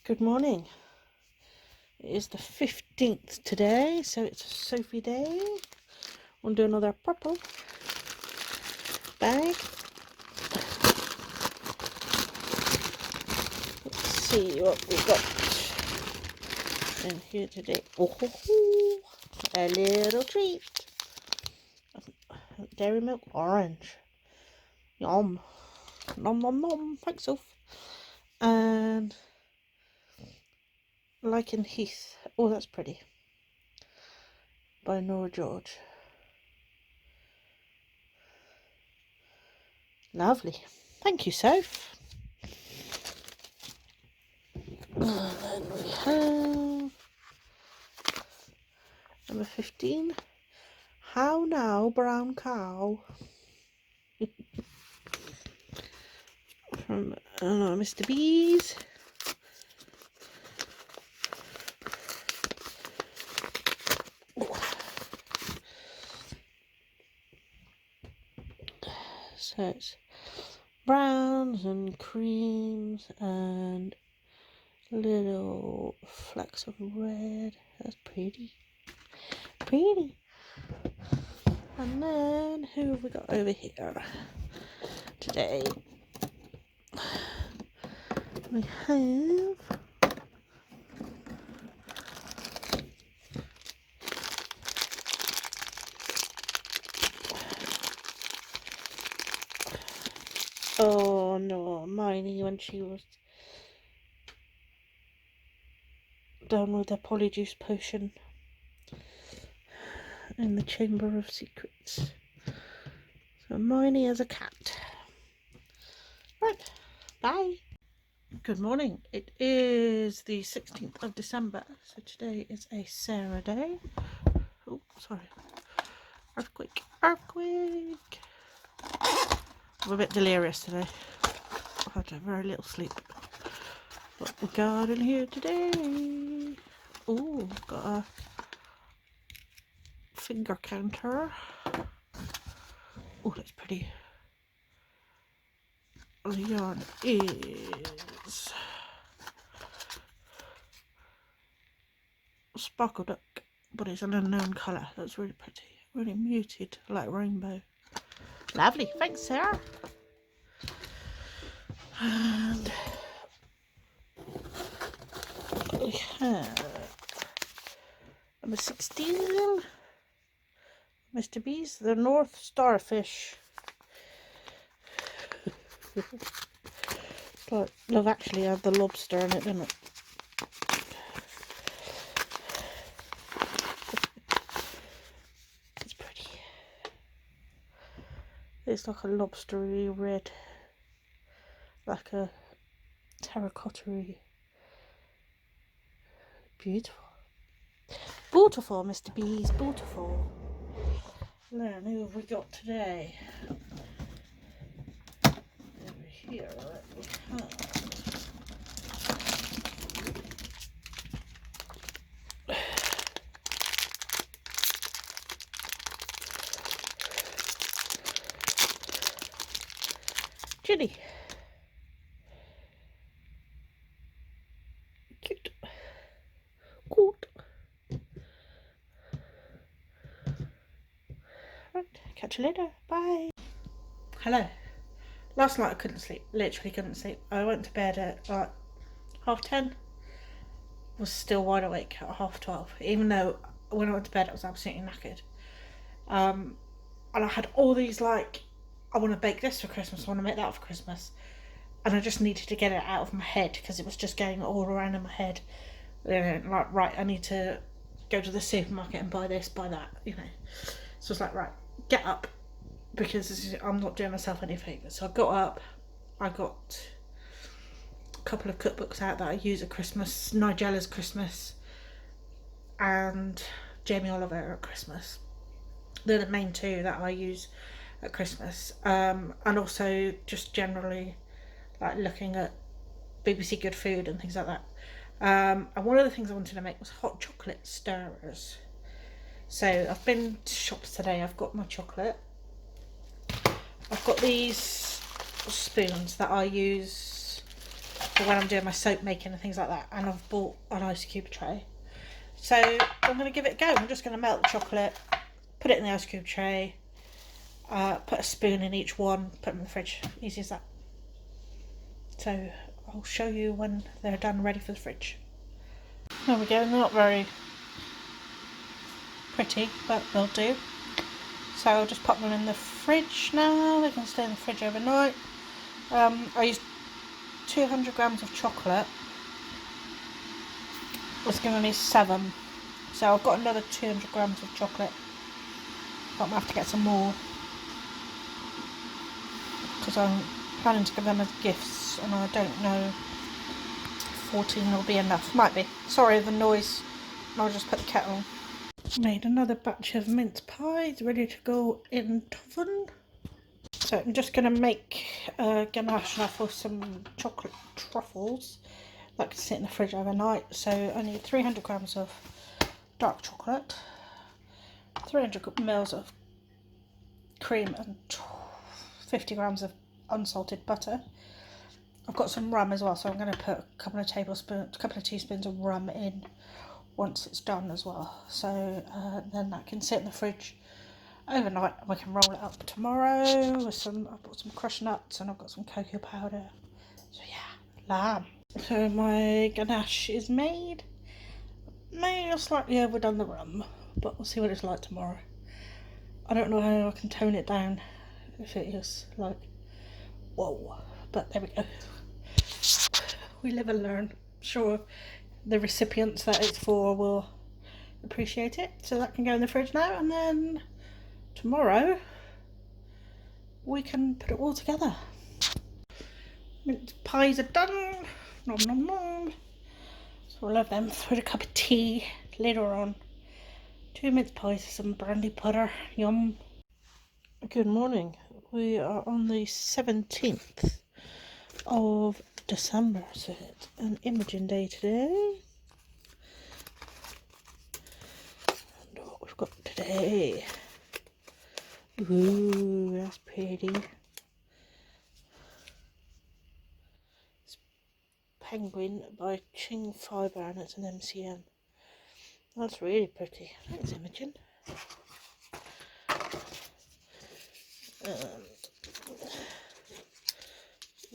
Good morning. It is the 15th today, so it's a Sophie day. We'll do another purple bag. Let's see what we got in here today. Oh, a little treat. Dairy milk orange. Yum. Nom nom nom. Thanks, Soph. And Lichen Heath. Oh, that's pretty. By Nora George. Lovely. Thank you, Soph. And then we have number 15. How now, brown cow? From Mr. Bees. So it's browns and creams and little flecks of red. That's pretty. Pretty. And then who have we got over here today? We have oh no, Miney when she was done with the polyjuice potion in the Chamber of Secrets. So Miney as a cat. Right, bye. Good morning. It is the 16th of December, so today is a Sarah day. Oh, sorry. Earthquake. Earthquake. I'm a bit delirious today. I've had very little sleep. What we got in here today? Oh, got a finger counter. Oh, that's pretty. The yarn is Sparkle Duck, but it's an unknown colour. That's really pretty. Really muted, like rainbow. Lovely. Thanks, Sarah. And we have number 16, Mr. Bees, the North Starfish. But Love Actually had the lobster in it, didn't it? It's pretty. It's like a lobstery red, like a terracotta-y. Beautiful. Beautiful, Mr. Bees, beautiful. Then who have we got today? Over here we have Ginny. Cute. Cute. Right, catch you later. Bye. Hello. Last night I couldn't sleep. Literally couldn't sleep. I went to bed at like 10:30. Was still wide awake at 12:30. Even though when I went to bed I was absolutely knackered. And I had all these like, I want to bake this for Christmas, I want to make that for Christmas. And I just needed to get it out of my head because it was just going all around in my head. Like, right, I need to go to the supermarket and buy this, buy that, you know. So it's like, right, get up, because I'm not doing myself any favours. So I got up, I got a couple of cookbooks out that I use at Christmas, Nigella's Christmas and Jamie Oliver at Christmas. They're the main two that I use at Christmas. And also just generally like looking at BBC Good Food and things like that. And one of the things I wanted to make was hot chocolate stirrers. So I've been to shops today, I've got my chocolate. I've got these spoons that I use for when I'm doing my soap making and things like that. And I've bought an ice cube tray. So I'm going to give it a go. I'm just going to melt the chocolate, put it in the ice cube tray, put a spoon in each one, put them in the fridge. Easy as that. So I'll show you when they're done, ready for the fridge. There we go. They're not very pretty, but they'll do. So I'll just pop them in the fridge now. They can stay in the fridge overnight. I used 200 grams of chocolate. It's giving me 7. So I've got another 200 grams of chocolate. But I'm going to have to get some more, because I'm planning to give them as gifts, and I don't know if 14 will be enough. Might be. Sorry the noise. I'll just put the kettle on. Made another batch of mince pies ready to go in the oven. So I'm just going to make ganache now for some chocolate truffles that can sit in the fridge overnight. So I need 300 grams of dark chocolate, 300 ml of cream, and 50 grams of unsalted butter. I've got some rum as well, so I'm going to put a couple of teaspoons of rum in once it's done as well. So then that can sit in the fridge overnight, and we can roll it up tomorrow with some. I've got some crushed nuts and I've got some cocoa powder. So yeah, lamb. So my ganache is made. May have slightly overdone the rum, but we'll see what it's like tomorrow. I don't know how I can tone it down if it is like whoa, but there we go. We live and learn. I'm sure the recipients that it's for will appreciate it. So that can go in the fridge now, and then tomorrow we can put it all together. Mince pies are done. Nom nom nom. So we'll have them with a cup of tea later on. 2 mince pies, some brandy butter. Yum. Good morning. We are on the 17th of December, so it's an imaging day today. And what we've got today. Ooh, that's pretty. It's Penguin by Ching Fibre, and it's an MCM. That's really pretty. Thanks, Imogen.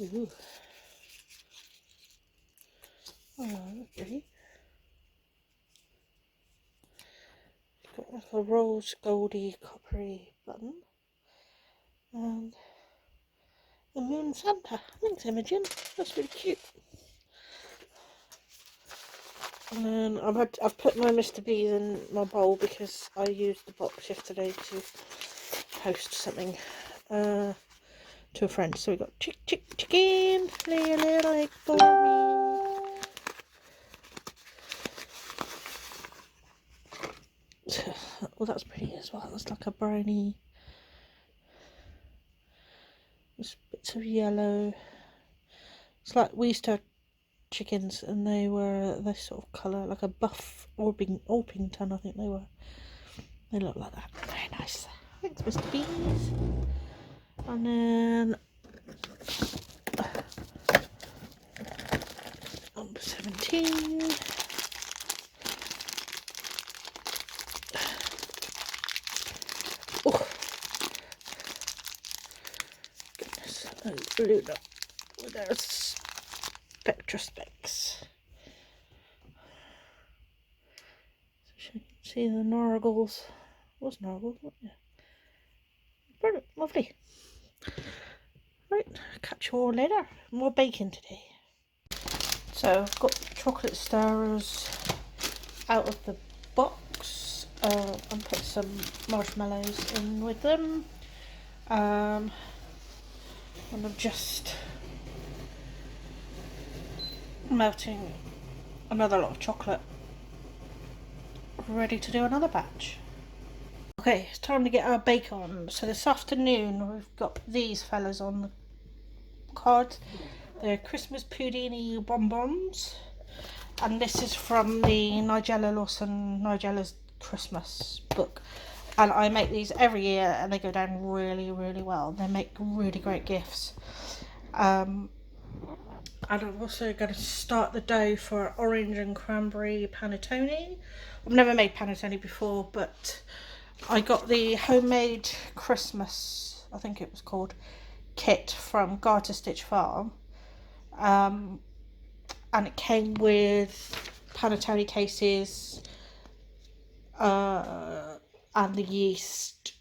Ooh. Oh, that's pretty. It's got like a rose goldy coppery button. And the Moon Santa. Thanks, Imogen. That's really cute. And then I've put my Mr. B's in my bowl because I used the box yesterday to post something to a friend. So we got chicken, lay a little egg for me. Well, that's pretty as well. It's like a brownie. There's bits of yellow. It's like we used to have chickens, and they were this sort of colour, like a buff Orpington, I think they were. They look like that. Very nice. Thanks, Mr. Beans. And then number 17. Oh goodness, those glued up with their Spectra specs. So you can see the Nargles. Was Nargles, wasn't it? Brilliant, lovely. Right, catch you all later. More baking today. So I've got chocolate stirrers out of the box and put some marshmallows in with them. And I'm just melting another lot of chocolate, ready to do another batch. Okay, it's time to get our bake on. So this afternoon we've got these fellas on the card. They're Christmas Pudini bonbons, and this is from the Nigella Lawson Nigella's Christmas book, and I make these every year and they go down really well. They make really great gifts. And I'm also going to start the dough for orange and cranberry panettone. I've never made panettone before, but I got the homemade Christmas, I think it was called, kit from Garter Stitch Farm. And it came with panettone cases and the yeast,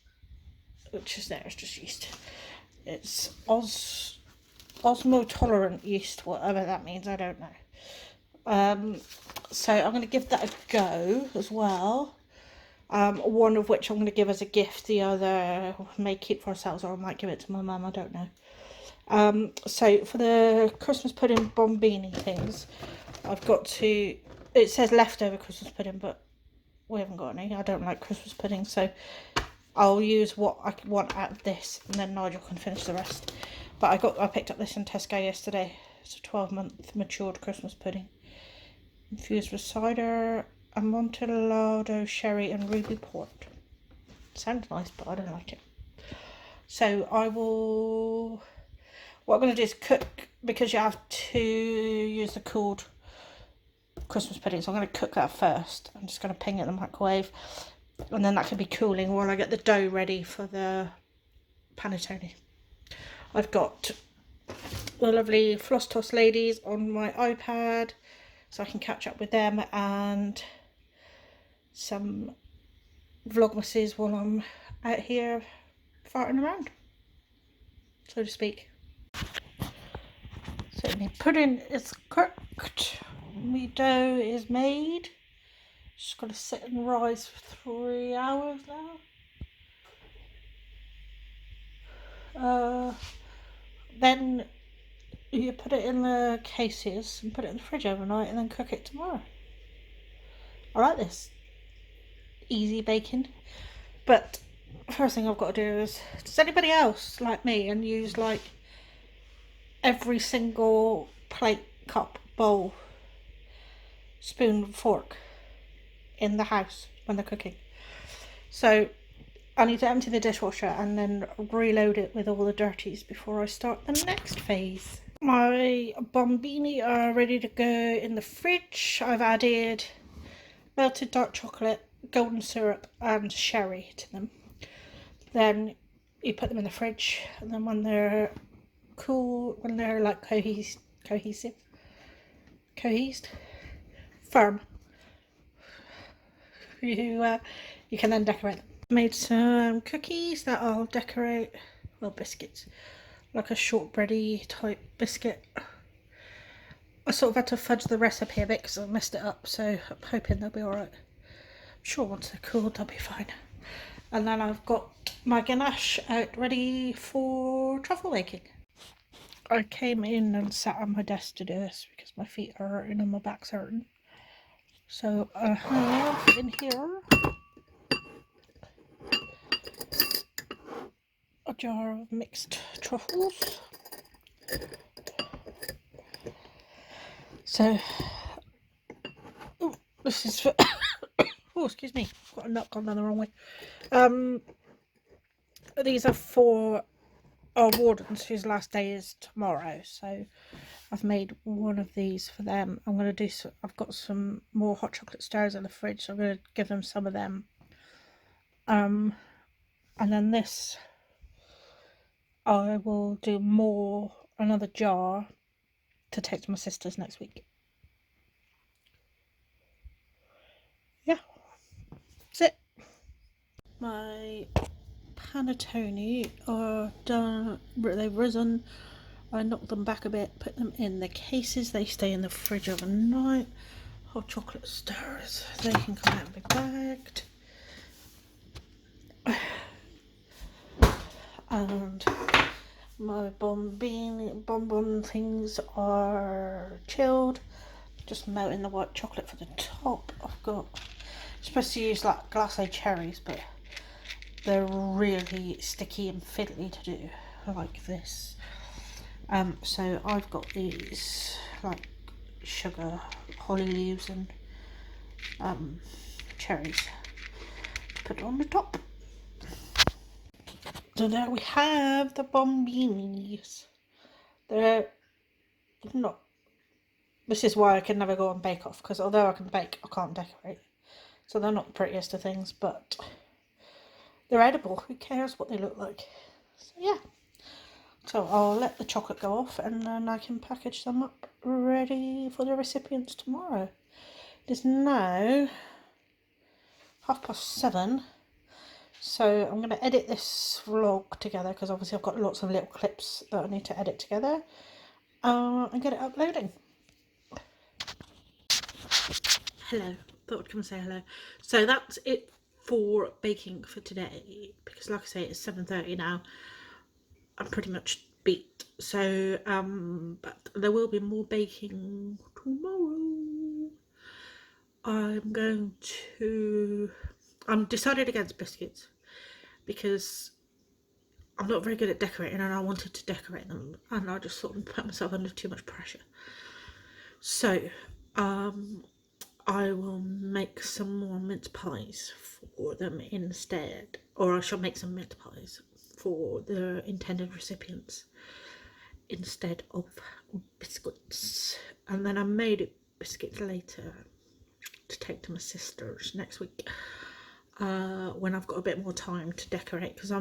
which is there, it's just yeast. It's osmotolerant yeast, whatever that means, I don't know. So I'm going to give that a go as well. One of which I'm going to give as a gift, the other may keep for ourselves, or I might give it to my mum, I don't know. So for the Christmas pudding bombini things, I've got to, it says leftover Christmas pudding, but we haven't got any. I don't like Christmas pudding, so I'll use what I want out of this, and then Nigel can finish the rest. But I picked up this in Tesco yesterday. It's a 12-month matured Christmas pudding, infused with cider, Amontillado sherry and ruby port. Sounds nice, but I don't like it. So what I'm going to do is cook, because you have to use the cooled Christmas pudding, so I'm going to cook that first. I'm just going to ping it in the microwave, and then that can be cooling while I get the dough ready for the panettone. I've got the lovely Floss Toss ladies on my iPad, so I can catch up with them, and some Vlogmases while I'm out here farting around, so to speak. So my pudding is cooked, my dough is made. Just got to sit and rise for 3 hours now. Then you put it in the cases and put it in the fridge overnight, and then cook it tomorrow. I like this easy baking. But first thing I've got to do is, does anybody else like me and use like every single plate, cup, bowl, spoon, fork in the house when they're cooking? So I need to empty the dishwasher and then reload it with all the dirties before I start the next phase. My bombini are ready to go in the fridge. I've added melted dark chocolate, golden syrup and sherry to them. Then you put them in the fridge, and then when they're cool, when they're like firm, you can then decorate them. Made some cookies that I'll decorate, well, biscuits, like a shortbready type biscuit. I sort of had to fudge the recipe a bit because I messed it up, so I'm hoping they'll be alright. I'm sure once they're cooled they'll be fine. And then I've got my ganache out ready for truffle making. I came in and sat on my desk to do this because my feet are hurting and my back's hurting. So I have in here a jar of mixed truffles. So, this is for, oh, excuse me, got a nut gone down the wrong way. These are for our wardens whose last day is tomorrow, so I've made one of these for them. I'm going to do some, I've got some more hot chocolate stars in the fridge, so I'm going to give them some of them. And then this, I will do another jar to take to my sister's next week. Yeah, that's it. My panettone are done, they've risen. I knocked them back a bit, put them in the cases, they stay in the fridge overnight. Hot chocolate stars, they can come out and be bagged. And my bonbon things are chilled, just melting the white chocolate for the top. I've got, supposed to use like glacé cherries, but they're really sticky and fiddly to do like this. So I've got these like sugar, holly leaves and cherries to put on the top. So there we have the bombinis. They're not. This is why I can never go on Bake Off, because although I can bake, I can't decorate. So they're not the prettiest of things, but they're edible. Who cares what they look like? So yeah. So I'll let the chocolate go off and then I can package them up ready for the recipients tomorrow. It is now 7:30. So I'm going to edit this vlog together because obviously I've got lots of little clips that I need to edit together and get it uploading. Hello, thought I'd come and say hello. So that's it for baking for today, because like I say, it's 7:30 now. I'm pretty much beat. So but there will be more baking tomorrow. I'm decided against biscuits because I'm not very good at decorating and I wanted to decorate them and I just sort of put myself under too much pressure. So I will make some more mince pies for them instead, or I shall make some mince pies for the intended recipients instead of biscuits. And then I made biscuits later to take to my sister's next week when I've got a bit more time to decorate, because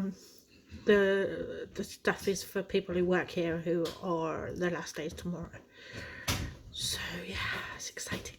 the stuff is for people who work here who are their last days tomorrow. So yeah, it's exciting.